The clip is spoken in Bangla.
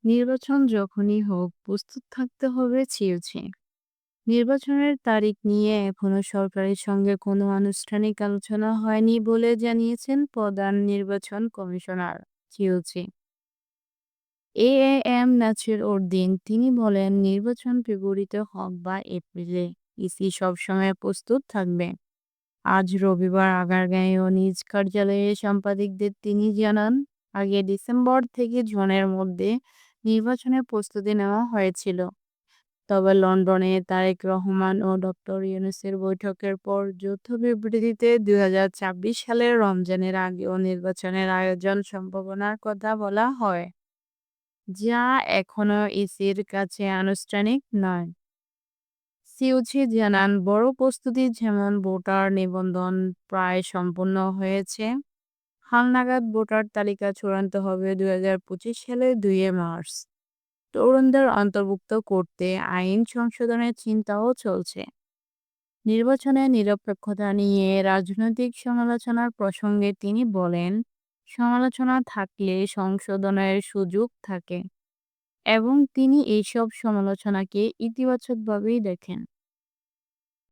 নির্বাচন যখনই হোক প্রস্তুত থাকতে হবে চিওছে। নির্বাচনের তারিখ নিয়ে এখনো সরকারের সঙ্গে কোনো আনুষ্ঠানিক আলোচনা হয়নি বলে জানিয়েছেন প্রধান নির্বাচন কমিশনার চিওছে এএএম নাছির উদ্দিন। তিনি বলেন, নির্বাচন ফেব্রুয়ারিতে হোক বা এপ্রিলে ইসি সবসময় প্রস্তুত থাকবে। আজ রবিবার আগারগাঁও নিজ কার্যালয়ে সাংবাদিকদের তিনি জানান, আগে ডিসেম্বর থেকে জুনের মধ্যে নির্বাচনের প্রস্তুতি নেওয়া হয়েছিল। তবে লন্ডনে তারেক রহমান ও ডক্টর ইউনূসের বৈঠকের পর যৌথ বিবৃতিতে ২০২৬ সালের রমজানের আগেও নির্বাচনের আয়োজন সম্ভাবনার কথা বলা হয়, যা এখনো ইসির কাছে আনুষ্ঠানিক নয়। সিওচি জানান, বড় প্রস্তুতি যেমন ভোটার নিবন্ধন প্রায় সম্পূর্ণ হয়েছে। হালনাগাদ ভোটার তালিকা চূড়ান্ত হবে ২০২৫ সালের ২ মার্চ। তরুণদের অন্তর্ভুক্ত করতে আইন সংশোধনের চিন্তাও চলছে। নির্বাচনে নিরপেক্ষতা নিয়ে রাজনৈতিক সমালোচনার প্রসঙ্গে তিনি বলেন, সমালোচনা থাকলে সংশোধনের সুযোগ থাকে এবং তিনি এইসব সমালোচনাকে ইতিবাচকভাবেই দেখেন।